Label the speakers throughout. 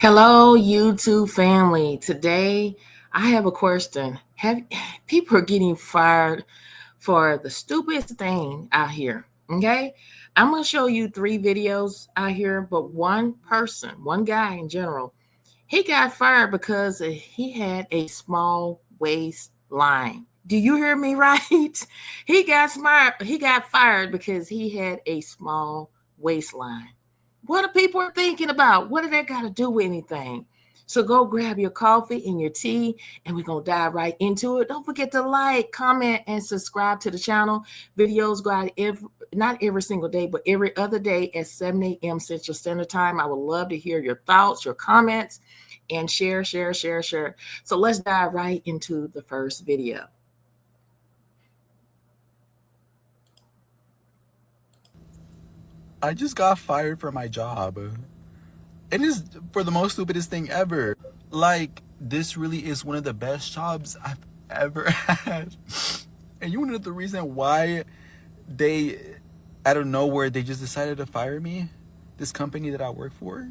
Speaker 1: Hello, YouTube family. Today, I have a question. People are getting fired for the stupidest thing out here. Okay, I'm gonna show you 3 videos out here, but one person, one guy in general, he got fired because he had a small waistline. Do you hear me right? He got smart. He got fired because he had a small waistline. What are people thinking about? What do that got to do with anything? So go grab your coffee and your tea, and we're going to dive right into it. Don't forget to like, comment, and subscribe to the channel. Videos go out not every single day, but every other day at 7 a.m. Central Standard Time. I would love to hear your thoughts, your comments, and share. So let's dive right into the first video.
Speaker 2: I just got fired from my job. It is for the most stupidest thing ever. Like, this really is one of the best jobs I've ever had. And you want to know the reason why they, out of nowhere, they just decided to fire me? This company that I work for?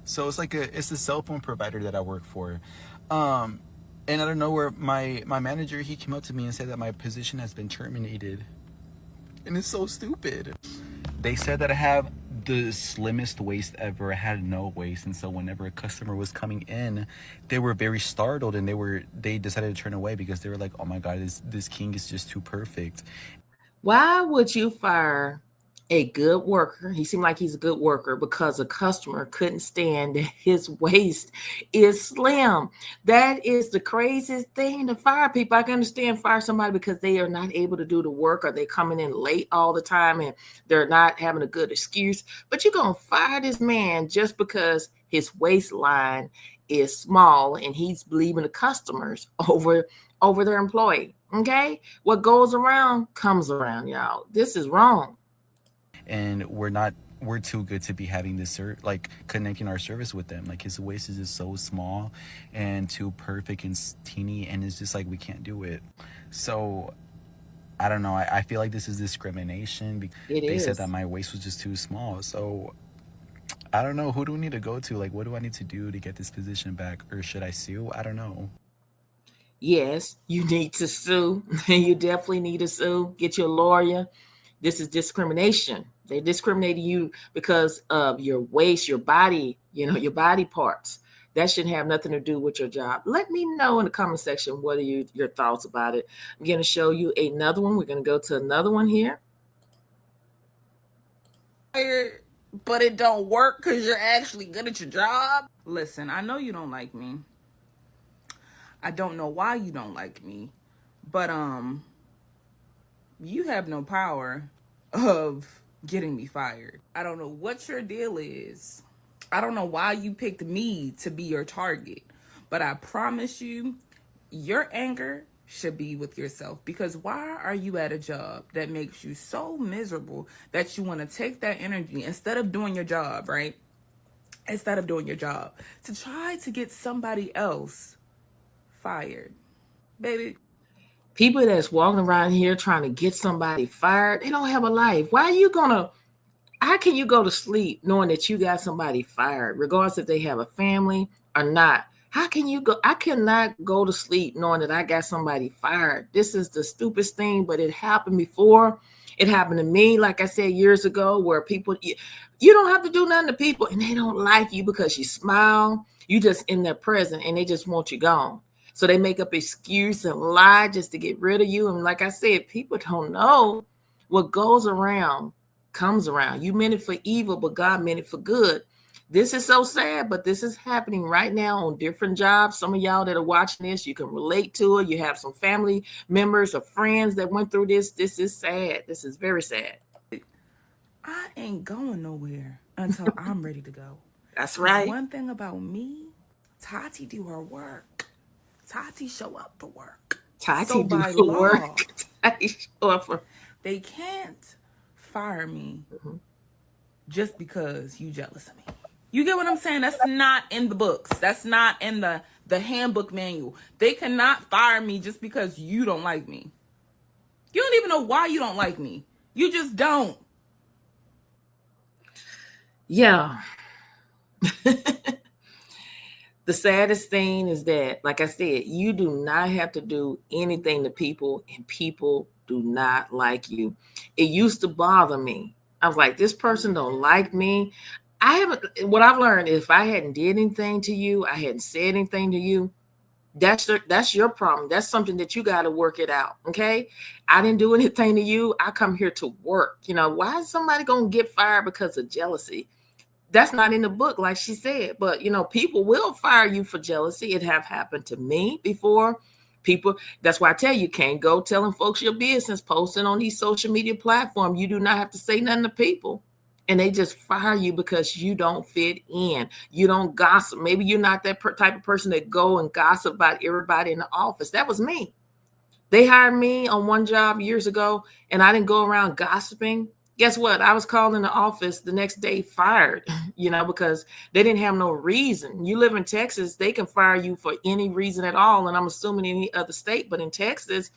Speaker 2: So it's a cell phone provider that I work for. And out of nowhere, my manager, he came up to me and said that my position has been terminated. And it's so stupid. They said that I have the slimmest waist ever. I had no waist, and so whenever a customer was coming in, they were very startled, and they decided to turn away because they were like, "Oh my God, this king is just too perfect."
Speaker 1: Why would you fire a good worker? He seemed like he's a good worker because a customer couldn't stand that his waist is slim. That is the craziest thing to fire people. I can understand fire somebody because they are not able to do the work, or they're coming in late all the time and they're not having a good excuse. But you're going to fire this man just because his waistline is small and he's believing the customers over their employee. Okay, what goes around comes around, y'all. This is wrong.
Speaker 2: And we're too good to be having this connecting our service with them. Like, his waist is just so small and too perfect and teeny, and it's just like we can't do it. So I don't know. I feel like this is discrimination because
Speaker 1: It
Speaker 2: they said
Speaker 1: is.
Speaker 2: that my waist was just too small. So I don't know. Who do we need to go to? Like, what do I need to do to get this position back? Or should I sue? I don't know.
Speaker 1: Yes, you need to sue. You definitely need to sue. Get your lawyer. This is discrimination. They discriminated you because of your waist, your body, your body parts. That shouldn't have nothing to do with your job. Let me know in the comment section what are your thoughts about it. I'm going to show you another one. We're going to go to another one here.
Speaker 3: But it don't work because you're actually good at your job. Listen, I know you don't like me. I don't know why you don't like me, but you have no power of getting me fired. I don't know what your deal is. I don't know why you picked me to be your target, but I promise you, your anger should be with yourself, because why are you at a job that makes you so miserable that you want to take that energy instead of doing your job, right? Instead of doing your job, to try to get somebody else fired. Baby,
Speaker 1: People that's walking around here trying to get somebody fired, they don't have a life. How can you go to sleep knowing that you got somebody fired, regardless if they have a family or not? How can you go? I cannot go to sleep knowing that I got somebody fired. This is the stupidest thing, but it happened before. It happened to me, like I said, years ago, where you don't have to do nothing to people and they don't like you because you smile. You just in their presence and they just want you gone. So they make up excuse and lie just to get rid of you. And like I said, people don't know what goes around comes around. You meant it for evil, but God meant it for good. This is so sad, but this is happening right now on different jobs. Some of y'all that are watching this, you can relate to it. You have some family members or friends that went through this. This is sad. This is very sad.
Speaker 3: I ain't going nowhere until I'm ready to go.
Speaker 1: That's
Speaker 3: Because
Speaker 1: right.
Speaker 3: one thing about me, Tati do her work. Tati show up for work.
Speaker 1: Tati
Speaker 3: So
Speaker 1: do
Speaker 3: by
Speaker 1: the work.
Speaker 3: law,
Speaker 1: Tati show up for.
Speaker 3: they can't fire me just because you jealous of me. You get what I'm saying? That's not in the books. That's not in the handbook manual. They cannot fire me just because you don't like me. You don't even know why you don't like me. You just don't.
Speaker 1: Yeah. The saddest thing is that, like I said, you do not have to do anything to people, and people do not like you. It used to bother me. I was like, this person don't like me. I haven't. What I've learned, if I hadn't did anything to you, I hadn't said anything to you, that's your problem. That's something that you got to work it out. Okay, I didn't do anything to you. I come here to work. Why is somebody gonna get fired because of jealousy? That's not in the book, like she said. But people will fire you for jealousy. It have happened to me before. People, that's why I tell you, can't go telling folks your business, posting on these social media platforms. You do not have to say nothing to people, and they just fire you because you don't fit in. You don't gossip. Maybe you're not that type of person that go and gossip about everybody in the office. That was me. They hired me on one job years ago, and I didn't go around gossiping. Guess what? I was called in the office the next day, fired, because they didn't have no reason. You live in Texas, they can fire you for any reason at all. And I'm assuming any other state, but in Texas,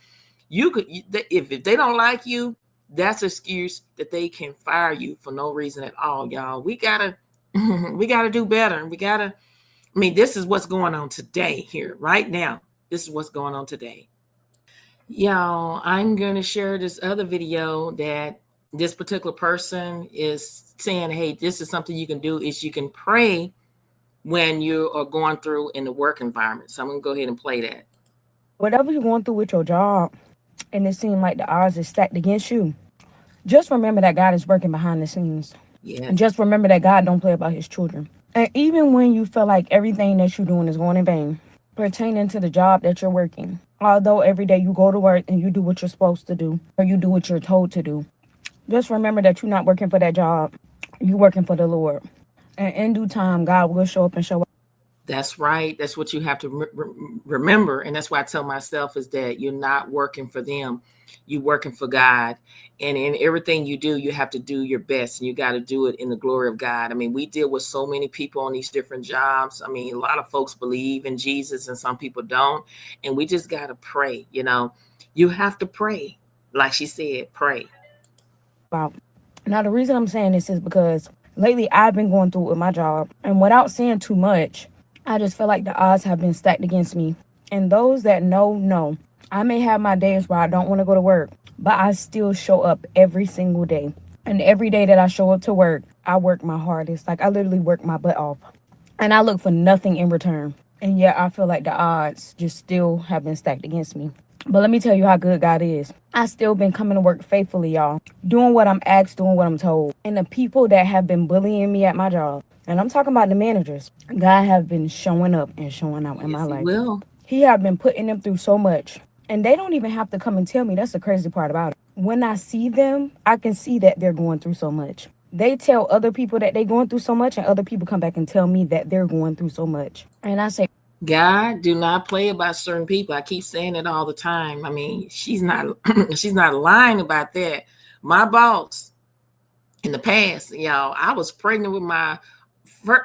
Speaker 1: if they don't like you, that's an excuse that they can fire you for no reason at all, y'all. We gotta do better. This is what's going on today here, right now. This is what's going on today. Y'all, I'm going to share this other video that this particular person is saying, hey, this is something you can do, is you can pray when you are going through in the work environment. So I'm going to go ahead and play that.
Speaker 4: Whatever you're going through with your job and it seems like the odds is stacked against you, just remember that God is working behind the scenes.
Speaker 1: Yeah.
Speaker 4: And just remember that God don't play about his children. And even when you feel like everything that you're doing is going in vain, pertaining to the job that you're working, although every day you go to work and you do what you're supposed to do, or you do what you're told to do, just remember that you're not working for that job. You're working for the Lord. And in due time, God will show up and show up.
Speaker 1: That's right. That's what you have to remember. And that's why I tell myself is that you're not working for them. You're working for God. And in everything you do, you have to do your best. And you got to do it in the glory of God. We deal with so many people on these different jobs. A lot of folks believe in Jesus and some people don't. And we just got to pray. You have to pray. Like she said, pray.
Speaker 4: Wow. Now, the reason I'm saying this is because lately I've been going through it with my job. And without saying too much, I just feel like the odds have been stacked against me. And those that know, I may have my days where I don't want to go to work, but I still show up every single day. And every day that I show up to work, I work my hardest. Like, I literally work my butt off. And I look for nothing in return. And yet I feel like the odds just still have been stacked against me. But let me tell you how good God is. I still been coming to work faithfully, y'all. Doing what I'm asked, doing what I'm told. And the people that have been bullying me at my job, and I'm talking about the managers, God have been showing up and showing out in my life. He have been putting them through so much. And they don't even have to come and tell me. That's the crazy part about it. When I see them, I can see that they're going through so much. They tell other people that they're going through so much, and other people come back and tell me that they're going through so much. And I say,
Speaker 1: God do not play about certain people. I keep saying it all the time. She's not lying about that. My boss in the past, y'all, I was pregnant with my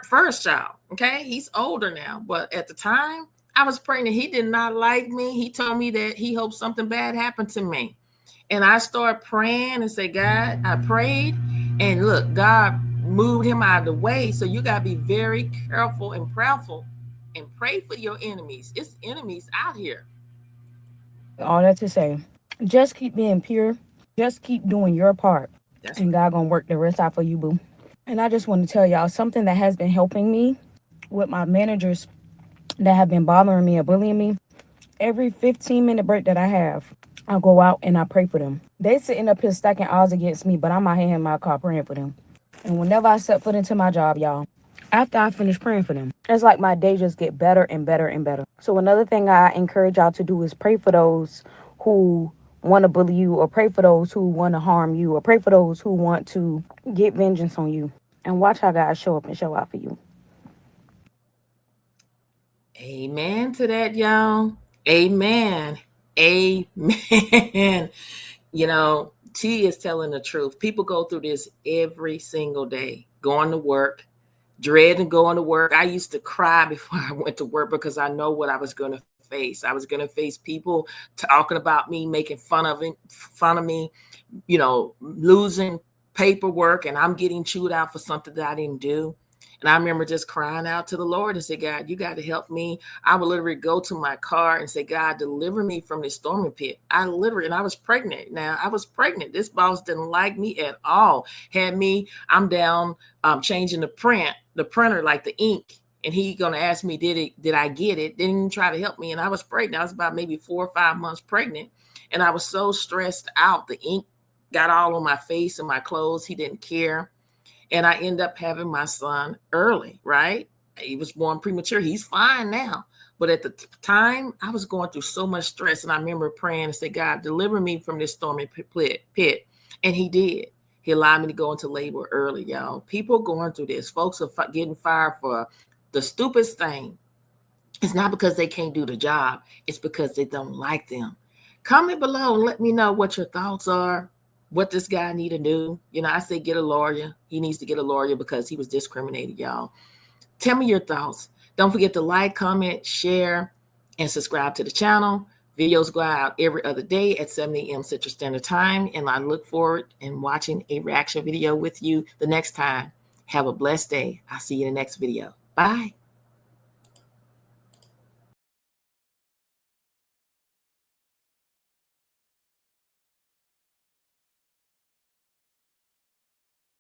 Speaker 1: first child. Okay, he's older now, but at the time I was pregnant, he did not like me. He told me that he hoped something bad happened to me. And I started praying and say, God, I prayed, and look, God moved him out of the way. So you got to be very careful and prayerful and pray for your enemies. It's enemies out here.
Speaker 4: All that to say, just keep being pure. Just keep doing your part. And God gonna work the rest out for you, boo. And I just want to tell y'all something that has been helping me with my managers that have been bothering me or bullying me. Every 15-minute break that I have, I go out and I pray for them. They sitting up here stacking odds against me, but I'm out here in my car praying for them. And whenever I step foot into my job, y'all, after I finish praying for them, it's like my day just get better and better and better. So another thing I encourage y'all to do is pray for those who want to bully you, or pray for those who want to harm you, or pray for those who want to get vengeance on you. And watch how God show up and show out for you.
Speaker 1: Amen to that, y'all. Amen. Amen. She is telling the truth. People go through this every single day, going to work, dreading going to work. I used to cry before I went to work because I know what I was going to face. I was going to face people talking about me, making fun of me, losing paperwork, and I'm getting chewed out for something that I didn't do. And I remember just crying out to the Lord and say, God, you got to help me. I would literally go to my car and say, God, deliver me from this storming pit. And I was pregnant. Now I was pregnant. This boss didn't like me at all. I'm down changing the printer, like the ink. And he going to ask me, did I get it? Didn't even try to help me. And I was pregnant. I was about maybe 4 or 5 months pregnant. And I was so stressed out. The ink got all on my face and my clothes. He didn't care. And I end up having my son early, right? He was born premature. He's fine now. But at the time, I was going through so much stress. And I remember praying and say, God, deliver me from this stormy pit. And he did. He allowed me to go into labor early, y'all. People going through this. Folks are getting fired for the stupidest thing. It's not because they can't do the job. It's because they don't like them. Comment below and let me know what your thoughts are. What this guy need to do. I say get a lawyer. He needs to get a lawyer because he was discriminated, y'all. Tell me your thoughts. Don't forget to like, comment, share, and subscribe to the channel. Videos go out every other day at 7 a.m. Central Standard Time, and I look forward in watching a reaction video with you the next time. Have a blessed day. I'll see you in the next video. Bye.